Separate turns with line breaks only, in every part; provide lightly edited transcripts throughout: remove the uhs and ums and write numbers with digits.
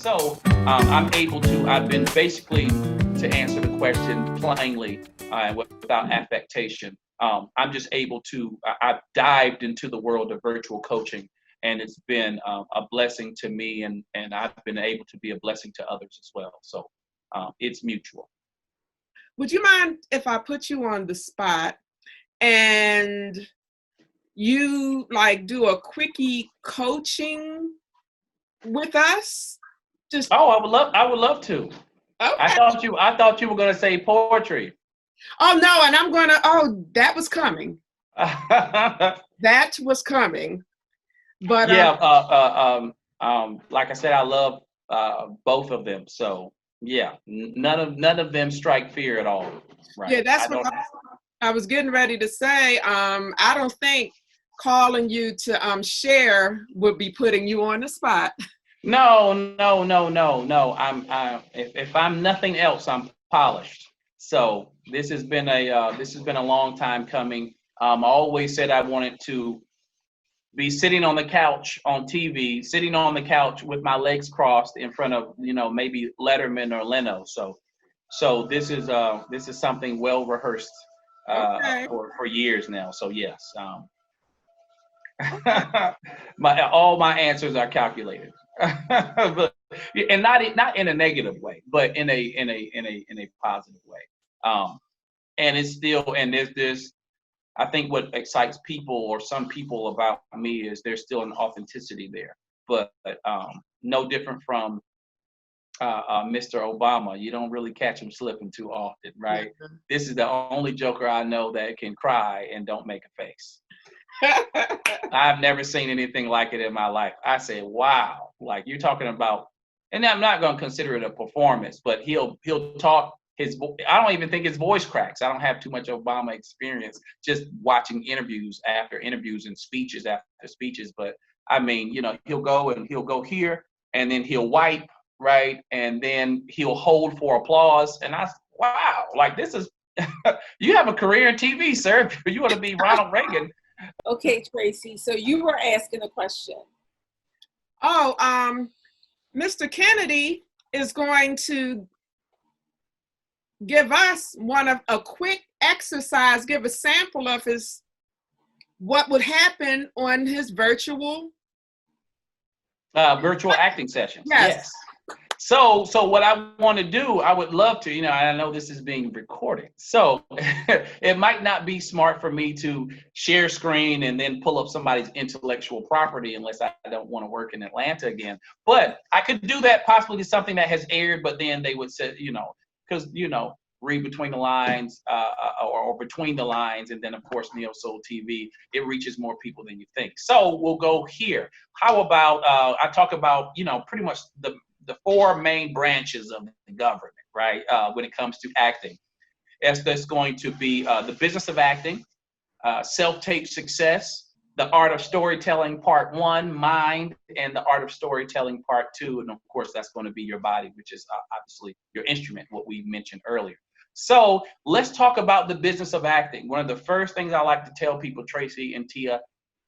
I'm able to, I've been basically, to answer the question plainly without affectation, I'm just able to, I've dived into the world of virtual coaching, and it's been a blessing to me, and I've been able to be a blessing to others as well. So it's mutual.
Would you mind if I put you on the spot and you like do a quickie coaching with us? Just
Oh, I would love to.
okay.
I thought you were gonna say poetry.
Oh no, and I'm gonna. Oh, that was coming.
Yeah,
That was coming. But
like I said, I love both of them. So yeah, none of them strike fear at all.
yeah,
Right? I
that's what
don't.
I was getting ready to say. I don't think calling you to share would be putting you on the spot.
No, no, no, no, no. If I'm nothing else, I'm polished. So this has been a long time coming. I always said I wanted to be sitting on the couch on TV, sitting on the couch with my legs crossed in front of, maybe Letterman or Leno. So this is something well rehearsed
Okay.
for years now. So yes, my all my answers are calculated, but, and not in a negative way, but in a positive way. Um, and it's still, and there's this. I think what excites people or some people about me is there's still an authenticity there, but no different from Mr. Obama. You don't really catch him slipping too often, right? This is the only Joker I know that can cry and don't make a face. I've never seen anything like it in my life. I say, wow, like you're talking about, and I'm not going to consider it a performance, but he'll talk I don't even think his voice cracks. I don't have too much Obama experience, just watching interviews after interviews and speeches after speeches. But I mean, he'll go here and then he'll wipe, right? And then he'll hold for applause. And wow, like this is, you have a career in TV, sir. You want to be Ronald Reagan.
Okay, Tracy, so you were asking a question.
Oh, Mr. Kennedy is going to give us a quick exercise, give a sample of what would happen on his virtual
acting sessions.
Yes.
So what I want to do, I would love to, I know this is being recorded. So it might not be smart for me to share screen and then pull up somebody's intellectual property unless I don't want to work in Atlanta again. But I could do that possibly to something that has aired, but then they would say, because, read between the lines or between the lines. And then, of course, Neo Soul TV, it reaches more people than you think. So we'll go here. How about I talk about, pretty much the four main branches of the government, right? When it comes to acting. That's going to be the business of acting, self-tape success, the art of storytelling part 1, mind, and the art of storytelling part 2. And of course, that's going to be your body, which is obviously your instrument, what we mentioned earlier. So let's talk about the business of acting. One of the first things I like to tell people, Tracy and Tia,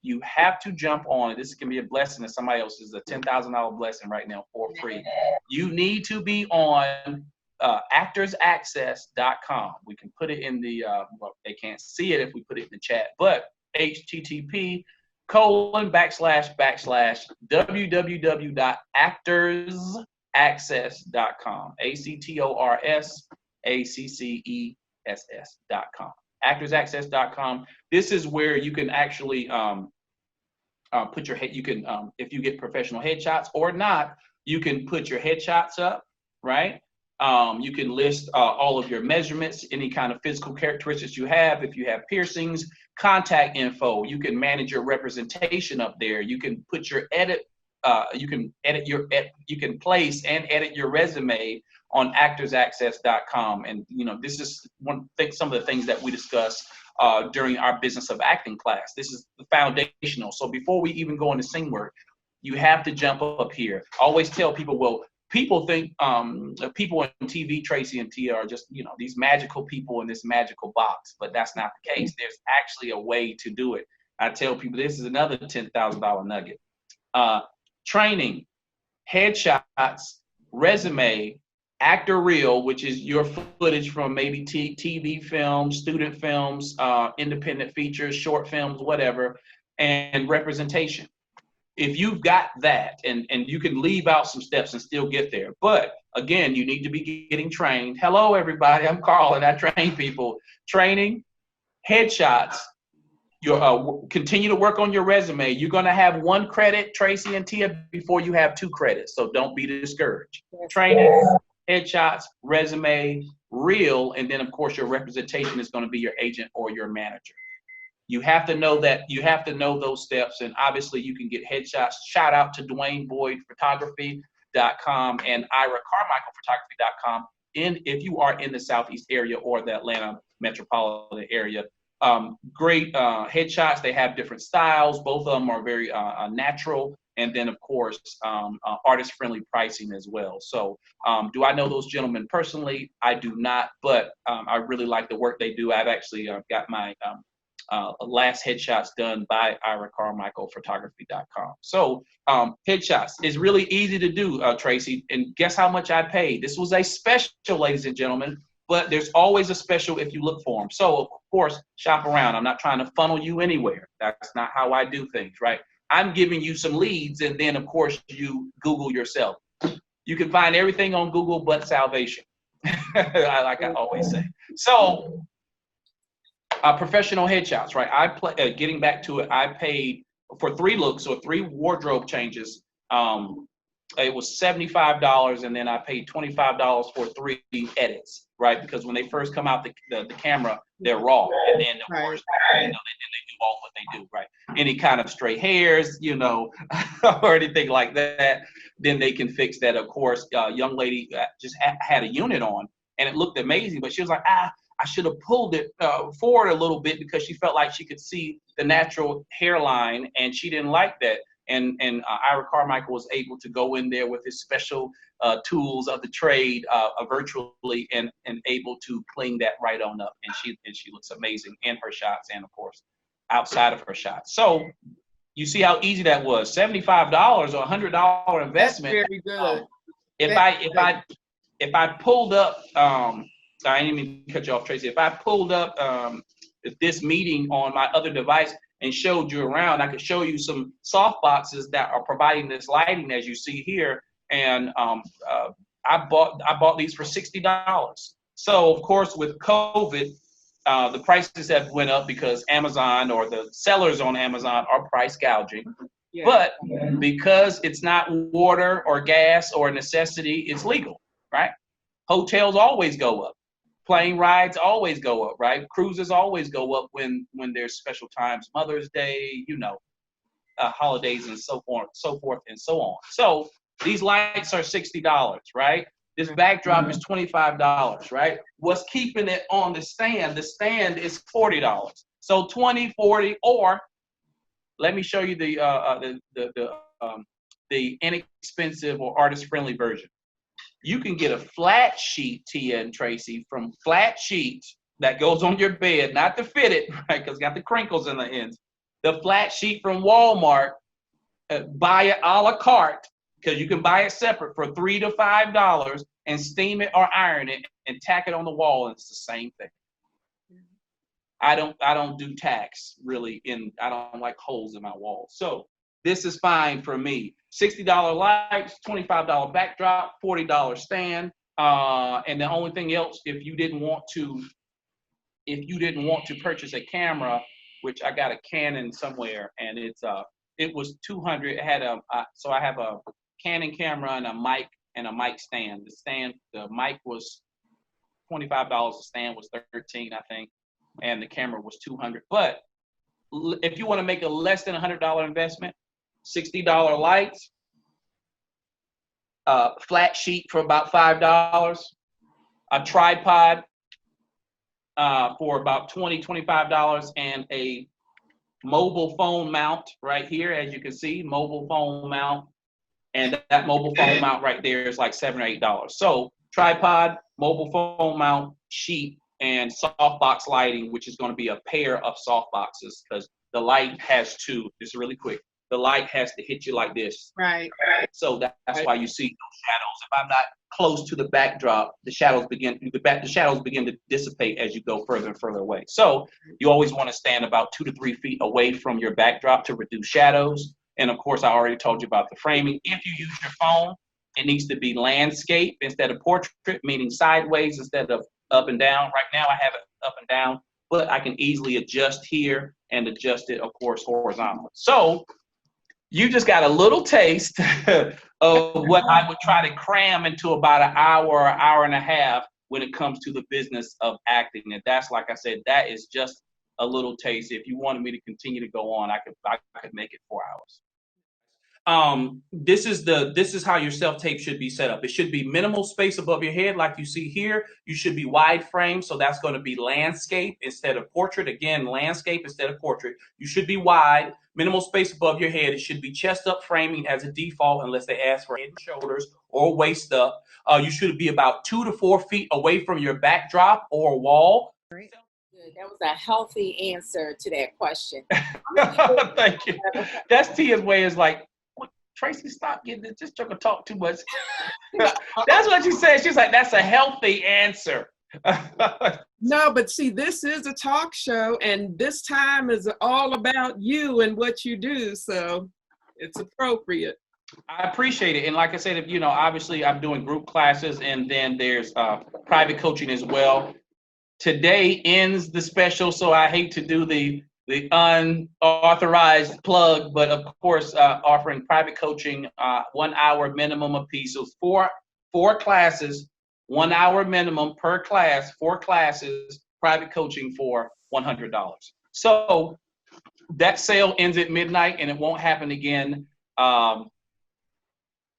you have to jump on. This can be a blessing to somebody else. This is a $10,000 blessing right now for free. You need to be on actorsaccess.com. We can put it in the, well, they can't see it if we put it in the chat, but http://www.actorsaccess.com. ACTORSACCESS.com. Actorsaccess.com. This is where you can actually put your head. You can, if you get professional headshots or not, you can put your headshots up, right? You can list all of your measurements, any kind of physical characteristics you have. If you have piercings, contact info. You can manage your representation up there. You can put your edit. You can place and edit your resume on actorsaccess.com. And this is some of the things that we discuss during our business of acting class. This is the foundational. So before we even go into scene work, you have to jump up here. I always tell people, well, people think people in TV, Tracy and Tia, are just these magical people in this magical box, but that's not the case. There's actually a way to do it. I tell people this is another $10,000 nugget. Training, headshots, resume, actor reel, which is your footage from maybe TV films, student films, independent features, short films, whatever, and representation. If you've got that, and you can leave out some steps and still get there. But again, you need to be getting trained. Hello, everybody. I'm Carl, and I train people. Training, headshots. Continue to work on your resume. You're going to have 1 credit, Tracy and Tia, before you have 2 credits. So don't be discouraged. Training, headshots, resume, reel, and then of course your representation is going to be your agent or your manager. You have to know that. You have to know those steps, and obviously you can get headshots. Shout out to Dwayne Boyd Photography.com and Ira Carmichael Photography.com if you are in the Southeast area or the Atlanta metropolitan area. Great headshots. They have different styles. Both of them are very natural. And then, of course, artist-friendly pricing as well. So do I know those gentlemen personally? I do not, but I really like the work they do. I've actually got my last headshots done by Ira Carmichael Photography.com. So headshots is really easy to do, Tracy. And guess how much I paid? This was a special, ladies and gentlemen. But there's always a special if you look for them. So, of course, shop around. I'm not trying to funnel you anywhere. That's not how I do things, right? I'm giving you some leads, and then, of course, you Google yourself. You can find everything on Google but salvation, like I always say. So, professional headshots, right? Getting back to it, I paid for 3 looks or 3 wardrobe changes. It was $75, and then I paid $25 for 3 edits, right? Because when they first come out the camera, they're raw, and then of course, they do all what they do, right? Any kind of stray hairs, or anything like that, then they can fix that. Of course, young lady just had a unit on, and it looked amazing, but she was like, I should have pulled it forward a little bit because she felt like she could see the natural hairline, and she didn't like that. And Ira Carmichael was able to go in there with his special tools of the trade virtually and able to clean that right on up. And she looks amazing in her shots and, of course, outside of her shots. So you see how easy that was. $75 or $100 investment.
That's very good.
If I pulled up, I didn't even cut you off, Tracy. If I pulled up this meeting on my other device and showed you around, I could show you some soft boxes that are providing this lighting as you see here. And I bought these for $60. So of course with COVID, the prices have went up because Amazon or the sellers on Amazon are price gouging. Yeah. But because it's not water or gas or a necessity, it's legal, right? Hotels always go up. Plane rides always go up, right? Cruises always go up when there's special times, Mother's Day, holidays and so forth and so on. So these lights are $60, right? This backdrop is $25, right? What's keeping it on the stand? The stand is $40. So 20, 40, or let me show you the inexpensive or artist-friendly version. You can get a flat sheet, Tia and Tracy, from Flat Sheet that goes on your bed, not the fitted, right? Because it's got the crinkles in the ends. The flat sheet from Walmart, buy it a la carte, because you can buy it separate for $3 to $5 and steam it or iron it and tack it on the wall, and it's the same thing. I don't do tacks really, I don't like holes in my wall. So this is fine for me. $60 lights, $25 backdrop, $40 stand, and the only thing else, if you didn't want to purchase a camera, which I got a Canon somewhere, and it was $200. It had so I have a Canon camera and a mic stand. The mic was $25. The stand was $13, I think, and the camera was $200. But if you want to make a less than $100 investment, $60 lights, flat sheet for about $5, a tripod for about $20, $25, and a mobile phone mount right here, as you can see, mobile phone mount, and that mobile phone mount right there is like $7 or $8. So tripod, mobile phone mount, sheet, and softbox lighting, which is going to be a pair of softboxes because the light has 2. This is really quick. the light has to hit you like this.
Right.
So that's why you see those shadows. If I'm not close to the backdrop, the shadows begin to dissipate as you go further and further away. So you always want to stand about 2 to 3 feet away from your backdrop to reduce shadows. And of course, I already told you about the framing. If you use your phone, it needs to be landscape instead of portrait, meaning sideways instead of up and down. Right now I have it up and down, but I can easily adjust here and adjust it, of course, horizontally. So you just got a little taste of what I would try to cram into about an hour or hour and a half when it comes to the business of acting. And that's, like I said, that is just a little taste. If you wanted me to continue to go on, I could make it 4 hours. This is how your self-tape should be set up. It should be minimal space above your head, like you see here. You should be wide frame, so that's going to be landscape instead of portrait. Again, landscape instead of portrait. You should be wide, minimal space above your head. It should be chest up framing as a default, unless they ask for head and shoulders or waist up. You should be about 2 to 4 feet away from your backdrop or wall.
Good. That was a healthy answer to that question.
Thank you. That's Tia's way, is like, Tracy, stop getting this. Just trying to talk too much. That's what she said. She's like, that's a healthy answer.
No, but see, this is a talk show, and this time is all about you and what you do, so it's appropriate.
I appreciate it. And like I said, if obviously I'm doing group classes, and then there's private coaching as well. Today ends the special, so I hate to do the unauthorized plug, but of course, offering private coaching, 1 hour minimum a piece. So four classes, 1 hour minimum per class, 4 classes, private coaching for $100. So that sale ends at midnight, and it won't happen again.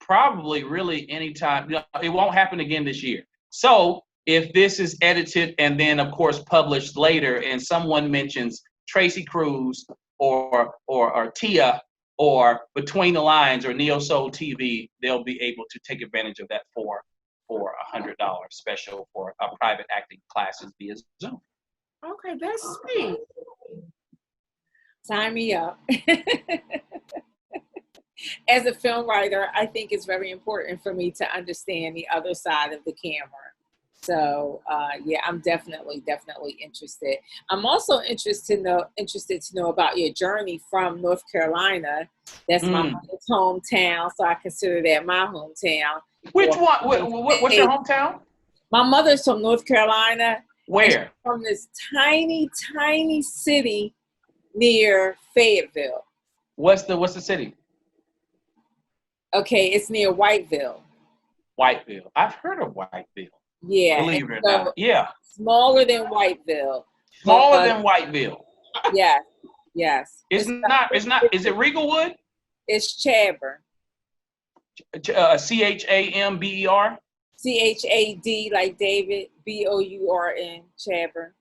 Probably really anytime. It won't happen again this year. So if this is edited and then of course published later, and someone mentions Tracy Cruz or Tia or Between the Lines or Neo Soul TV, they'll be able to take advantage of that for $100 special for private acting classes via Zoom.
Okay, that's sweet.
Sign me up. As a film writer, I think it's very important for me to understand the other side of the camera. So yeah, I'm definitely interested. I'm also interested to know about your journey from North Carolina. That's my mother's hometown, so I consider that my hometown.
Which one? What's your hometown?
My mother's from North Carolina.
Where?
From this tiny city near Fayetteville.
What's the city?
Okay, it's near Whiteville.
Whiteville. I've heard of Whiteville.
Yeah.
Believe it or not. Yeah.
Smaller than Whiteville.
Smaller than Whiteville.
Yes. Yes.
It's not. Is it Regalwood?
It's Chadbourn.
CHAMBER?
CHAD like David, BOURN, Chadbourn.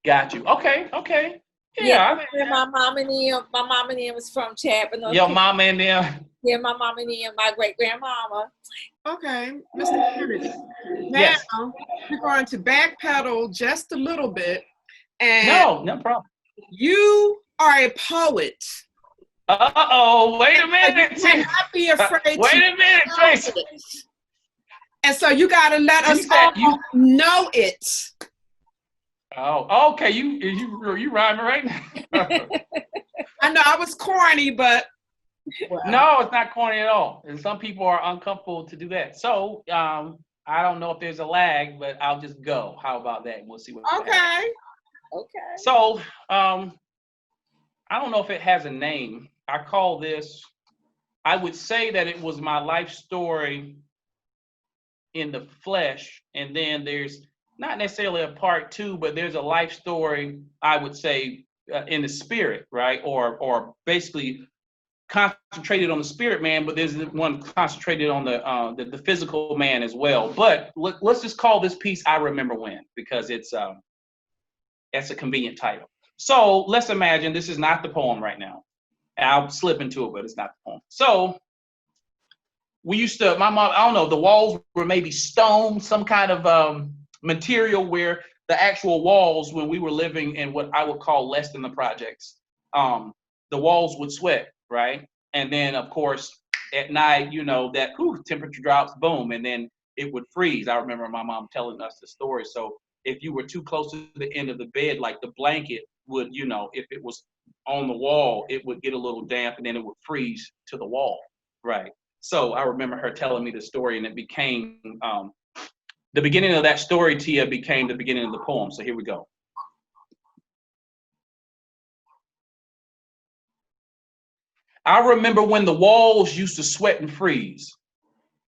Got you. Okay.
Yeah. My mom and them was from Chadbourn.
Your mama and them.
Yeah, my mom and them, my great grandmama.
Okay, Mr. Kennedy. Now
Yes.
we're going to backpedal just a little bit. And
No problem.
you are a poet.
Uh-oh, wait a minute.
You cannot be afraid
Wait a minute, Tracy.
And so you got to let us all know it.
Oh, okay. You rhyming right now?
I know I was corny, but
No, it's not corny at all. And some people are uncomfortable to do that. So I don't know if there's a lag, but I'll just go. How about that? And we'll see what happens.
Okay.
So I don't know if it has a name. I call this, I would say that it was my life story in the flesh. And then there's not necessarily a part 2, but there's a life story, I would say, in the spirit, right? Or basically concentrated on the spirit man, but there's one concentrated on the physical man as well. But let's just call this piece I Remember When, because it's a convenient title. So let's imagine this is not the poem right now. I'll slip into it, but it's not the poem. So we used to, my mom, I don't know, the walls were maybe stone, some kind of material where the actual walls, when we were living in what I would call less than the projects, the walls would sweat, right? And then, of course, at night, you know, that temperature drops, boom, and then it would freeze. I remember my mom telling us the story. So if you were too close to the end of the bed, like the blanket would, you know, if it was on the wall, it would get a little damp and then it would freeze to the wall. Right. So I remember her telling me the story, and it became the beginning of that story, Tia, became the beginning of the poem. So here we go. I remember when the walls used to sweat and freeze.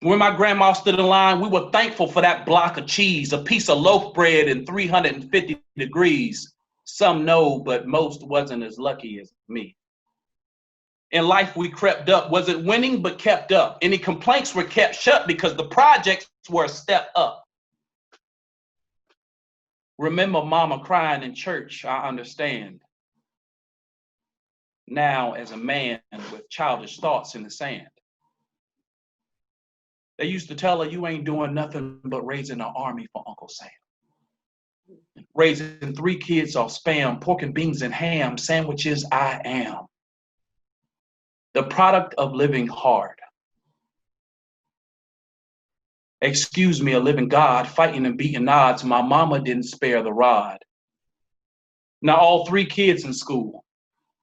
When my grandma stood in line, we were thankful for that block of cheese, a piece of loaf bread in 350 degrees. Some know, but most wasn't as lucky as me. In life, we crept up. Wasn't winning, but kept up. Any complaints were kept shut because the projects were a step up. Remember mama crying in church, I understand. Now, as a man with childish thoughts in the sand. They used to tell her, you ain't doing nothing but raising an army for Uncle Sam. Raising 3 kids off Spam, pork and beans and ham, sandwiches I am. The product of living hard. Excuse me, a living God, fighting and beating odds. My mama didn't spare the rod. Now all 3 kids in school.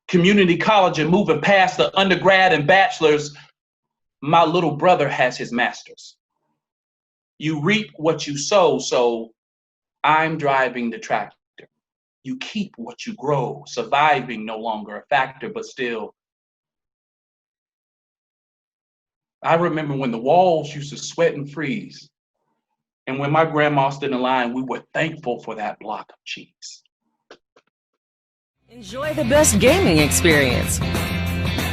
Community college and moving past the undergrad and bachelor's. My little brother has his master's. You reap what you sow, so I'm driving the tractor. You keep what you grow, surviving no longer a factor, but still. I remember when the walls used to sweat and freeze. And when my grandma stood in line, we were thankful for that block of cheese.
Enjoy the best gaming experience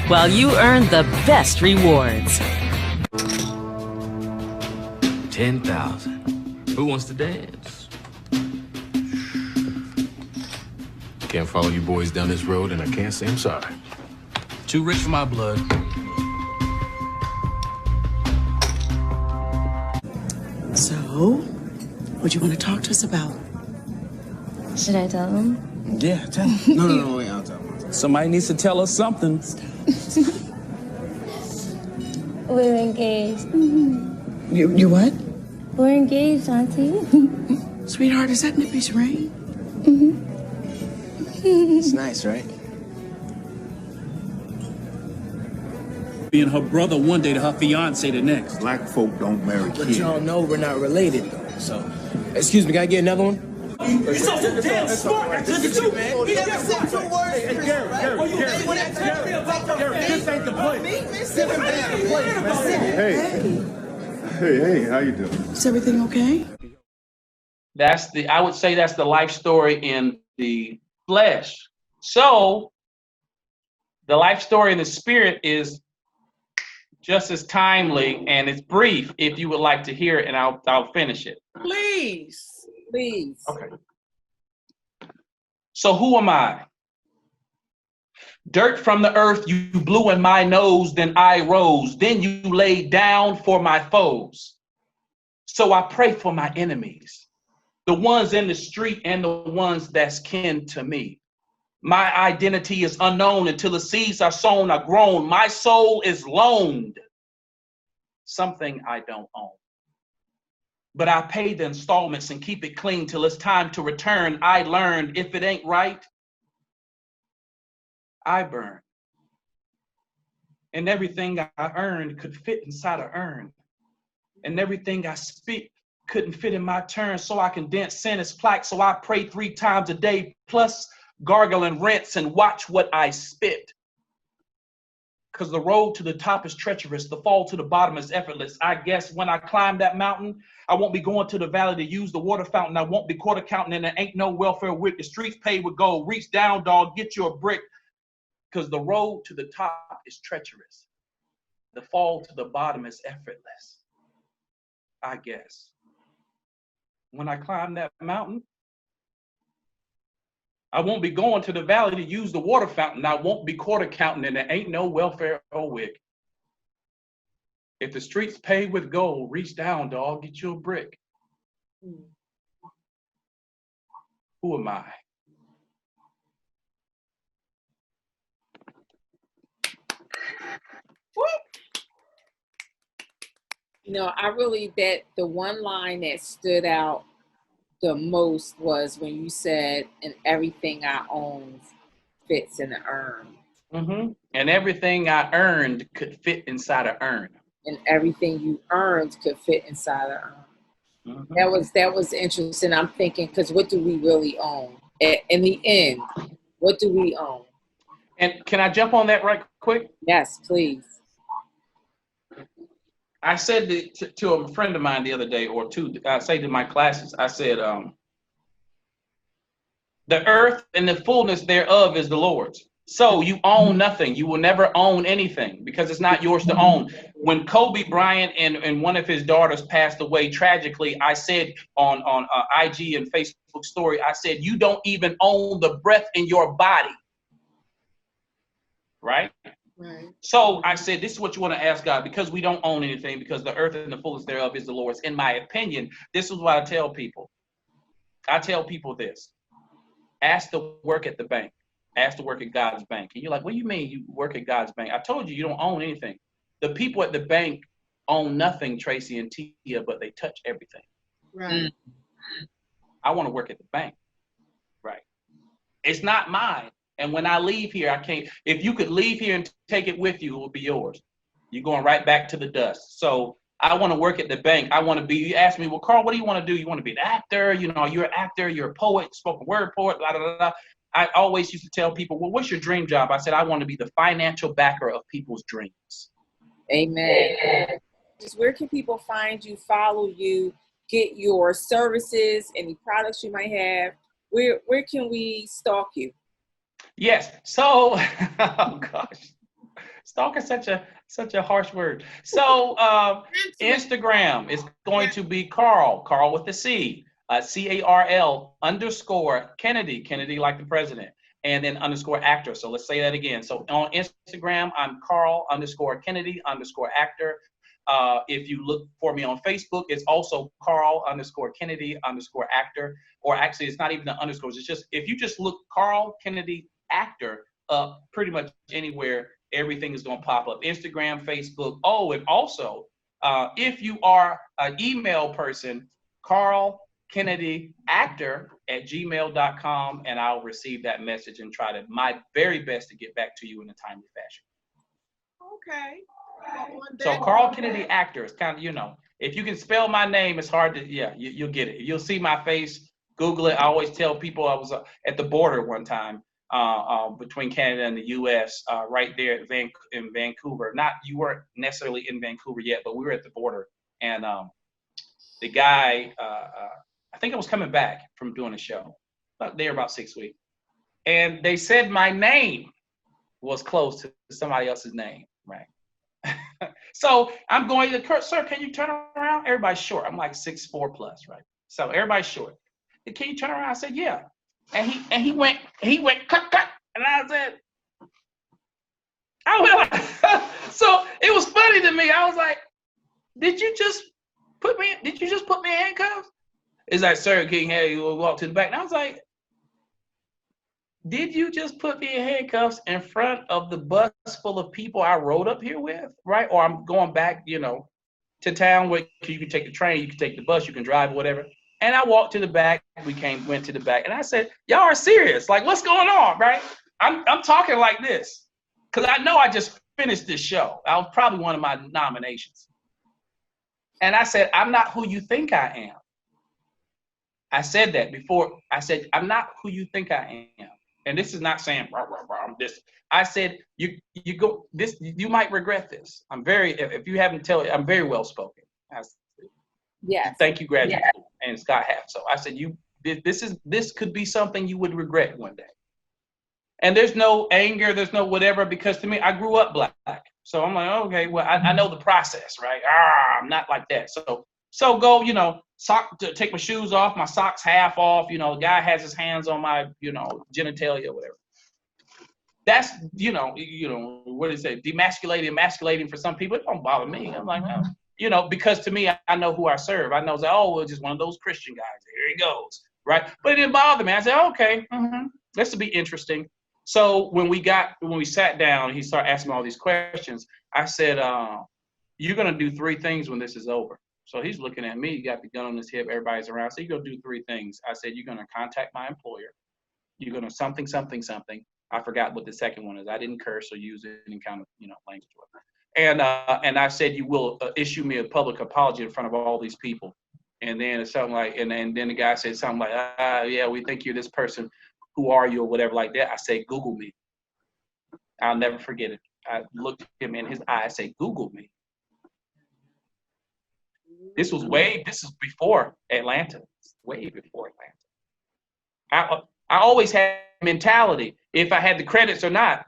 while you earn the best rewards.
10,000. Who wants to dance? Can't follow you boys down this road, and I can't say I'm sorry.
Too rich for my blood.
So, what do you want to talk to us about?
Should I tell them?
Yeah, tell him. No, wait, I'll tell him. Somebody needs to tell us something.
We're engaged.
You what?
We're engaged, Auntie.
Sweetheart, is that Nippy's ring?
It's nice, right?
Being her brother one day to her fiance the next.
Black folk don't marry
But
kids.
y'all know we're not related, though. So, excuse me, can I get another one?
You're so damn smart. Look at you, man.
Gary, this ain't the place. Hey, how you doing?
Is everything okay?
I would say that's the life story in the flesh. So the life story in the spirit is just as timely, and it's brief if you would like to hear it, and I'll finish it.
Please.
Please.
Okay. So who am I? Dirt from the earth you blew in my nose, then I rose. Then you laid down for my foes. So I pray for my enemies, the ones in the street and the ones that's kin to me. My identity is unknown until the seeds are sown, are grown. My soul is loaned, something I don't own. But I pay the installments and keep it clean till it's time to return. I learned if it ain't right, I burn. And everything I earned could fit inside an urn. And everything I speak couldn't fit in my turn, so I condense sin as plaque. So I pray 3 times a day, plus gargle and rinse and watch what I spit. Because the road to the top is treacherous. The fall to the bottom is effortless. I guess when I climb that mountain, I won't be going to the valley to use the water fountain. I won't be quarter counting, and there ain't no welfare with the streets paid with gold. Reach down, dog, get you a brick. Because the road to the top is treacherous. The fall to the bottom is effortless. I guess. When I climb that mountain, I won't be going to the valley to use the water fountain. I won't be quarter counting, and there ain't no welfare or wig. If the streets paved with gold, reach down, dog, get you a brick. Who am I?
You know, I really, that the one line that stood out the most was when you said, and everything I own fits in an urn.
Mm-hmm. And everything I earned could fit inside an urn.
And everything you earned could fit inside an urn.
Mm-hmm.
That was interesting. I'm thinking, because what do we really own? In the end, what do we own?
And can I jump on that right quick?
Yes, please.
I said to a friend of mine the other day, I say to my classes, I said, the earth and the fullness thereof is the Lord's. So you own nothing. You will never own anything because it's not yours to own. When Kobe Bryant and one of his daughters passed away tragically, I said on IG and Facebook story, I said, you don't even own the breath in your body. Right?
Right.
So I said, this is what you want to ask God, because we don't own anything, because the earth and the fullness thereof is the Lord's. In my opinion, this is what I tell people. I tell people this. Ask to work at the bank. Ask to work at God's bank. And you're like, what do you mean you work at God's bank? I told you, you don't own anything. The people at the bank own nothing, Tracy and Tia, but they touch everything.
Right.
I want to work at the bank. Right. It's not mine. And when I leave here, I can't. If you could leave here and take it with you, it will be yours. You're going right back to the dust. So I want to work at the bank. I want to be, you ask me, well, Carl, what do you want to do? You want to be an actor? You know, you're an actor, you're a poet, spoken word poet, blah, blah, blah, blah. I always used to tell people, well, what's your dream job? I said, I want to be the financial backer of people's dreams.
Amen. Where can people find you, follow you, get your services, any products you might have? Where can we stalk you?
Yes. So, oh gosh, stalk is such a harsh word. So Instagram is going to be Carl with the C, CARL _ Kennedy like the president, and then _ actor. So let's say that again. So on Instagram, I'm Carl _ Kennedy _ actor. If you look for me on Facebook, it's also Carl _ Kennedy _ actor. Or actually, it's not even the underscores. It's just, if you just look Carl Kennedy actor up pretty much anywhere, everything is going to pop up. Instagram, Facebook. Oh, and also, if you are an email person, Carl Kennedy actor @gmail.com, and I'll receive that message and try to my very best to get back to you in a timely fashion.
Okay.
So Carl Kennedy actor is kind of, you know, if you can spell my name, it's hard to, you'll get it. You'll see my face, Google it. I always tell people I was at the border one time between Canada and the U.S. Right there in Vancouver. You weren't necessarily in Vancouver yet, but we were at the border. And the guy, I think I was coming back from doing a show, about 6 weeks. And they said my name was close to somebody else's name, right? So I'm going to, sir, can you turn around? Everybody's short. I'm like 6'4" plus, right? So everybody's short. Can you turn around? I said, yeah. And he went, cut. And I said, so it was funny to me. I was like, did you just put me in handcuffs? It's like, sir, can you have you walk to the back? And I was like, did you just put me in handcuffs in front of the bus full of people I rode up here with, right? Or I'm going back, to town where you can take the train, you can take the bus, you can drive, whatever. And I walked to the back, went to the back, and I said, y'all are serious. Like, what's going on, right? I'm talking like this because I know I just finished this show. I was probably one of my nominations. And I said, I'm not who you think I am. I said that before. I said, I'm not who you think I am. And this is not saying, rah, rah, rah, I'm this. I said, you might regret this. If you haven't I'm very well spoken.
Yes.
Thank you, graduate, and Scott Half. So I said, this could be something you would regret one day. And there's no anger, there's no whatever, because to me, I grew up black. So I'm like, okay, well, I know the process, right? I'm not like that. So go, take my shoes off, my socks half off. The guy has his hands on my, genitalia, whatever. That's, what do you say? Demasculating, emasculating for some people. It don't bother me. I'm like, because to me, I know who I serve. I know that, well, just one of those Christian guys. Here he goes, right? But it didn't bother me. I said, okay, this will be interesting. So when we sat down, he started asking me all these questions. I said, you're going to do 3 things when this is over. So he's looking at me, you got the gun on his hip, everybody's around. I said, you're going to do 3 things. I said, you're going to contact my employer. You're going to something. I forgot what the second one is. I didn't curse or use any kind of, language. And I said, you will issue me a public apology in front of all these people. And then it's something like, and then the guy said something like, yeah, we think you're this person. Who are you or whatever like that. I say, Google me. I'll never forget it. I looked him in his eye. I say, Google me. This is before Atlanta. Way before Atlanta. I always had mentality if I had the credits or not.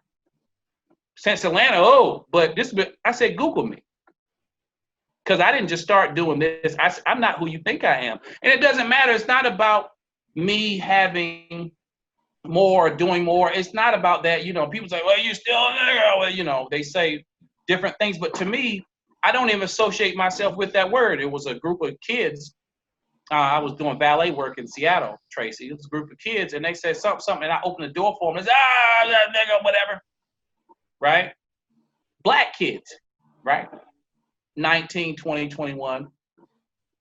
Since Atlanta, but I said, Google me. Because I didn't just start doing this. I'm not who you think I am. And it doesn't matter. It's not about me having more, doing more. It's not about that. People say, well, you still there. Well, they say different things. But to me, I don't even associate myself with that word. It was a group of kids. I was doing valet work in Seattle, Tracy. It was a group of kids, and they said something, and I opened the door for them. And said, that nigga, whatever. Right? Black kids, right? 19, 20, 21.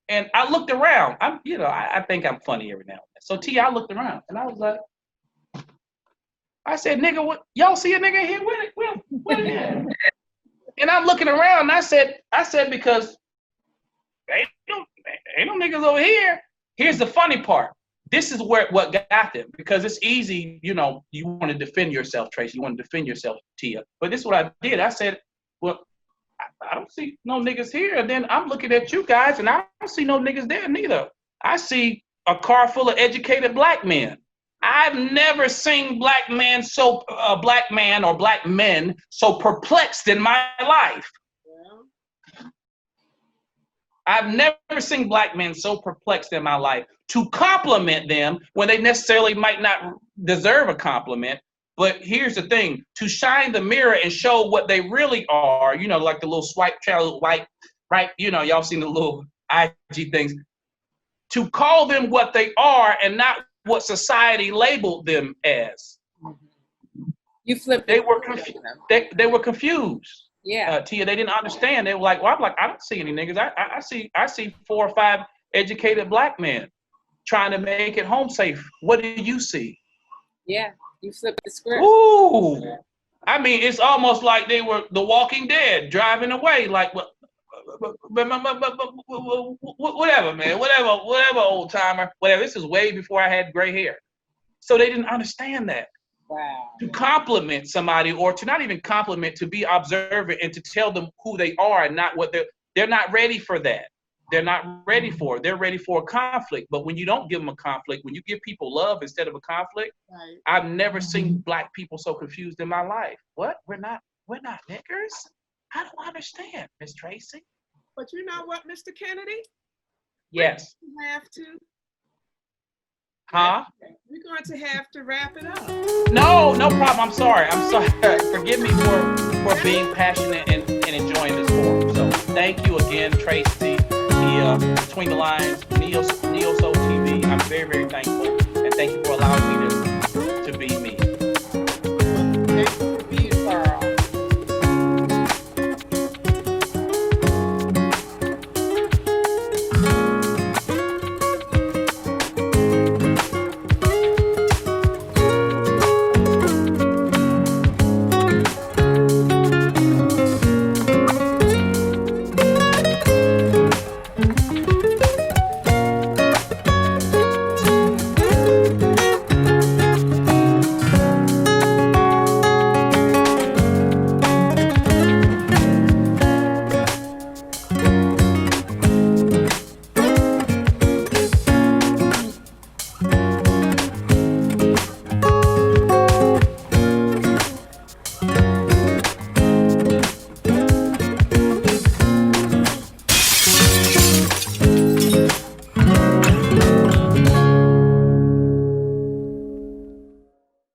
And I looked around. I think I'm funny every now and then. So I looked around, and I was like, I said, nigga, what? Y'all see a nigga here? What is that? And I'm looking around, and I said, because ain't no niggas over here. Here's the funny part. This is what got them, because it's easy, you want to defend yourself, Tracy. You want to defend yourself, Tia. But this is what I did. I said, well, I don't see no niggas here. And then I'm looking at you guys, and I don't see no niggas there neither. I see a car full of educated black men. I've never seen black man or black men so perplexed in my life. I've never seen black men so perplexed in my life. To compliment them when they necessarily might not deserve a compliment. But here's the thing, to shine the mirror and show what they really are, like the little swipe child, white, right? Y'all seen the little IG things. To call them what they are and not what society labeled them as.
You flipped.
They were confused. They were confused.
Yeah.
Tia, they didn't understand. They were like, well, I'm like, I don't see any niggas. I see 4 or 5 educated black men trying to make it home safe. What do you see?
Yeah, you flipped the script.
Ooh. I mean, it's almost like they were The Walking Dead driving away. Like, whatever, man. Whatever, old timer. Whatever. This is way before I had gray hair. So they didn't understand that.
Wow.
To compliment somebody, or to not even compliment, to be observant and to tell them who they are and not what they're not ready for that. They're not ready for it. They're ready for a conflict. But when you don't give them a conflict, when you give people love instead of a conflict, right. I've never seen black people so confused in my life. What? We're not niggers? I don't understand, Miss Tracy.
But you know what, Mr. Kennedy?
Yes.
We have to.
Huh?
We're going to have to wrap it up.
No problem. I'm sorry. Forgive me for being passionate and enjoying this forum. So thank you again, Tracy. Between the Lines, Neo Soul TV. I'm very, very thankful. And thank you for allowing me to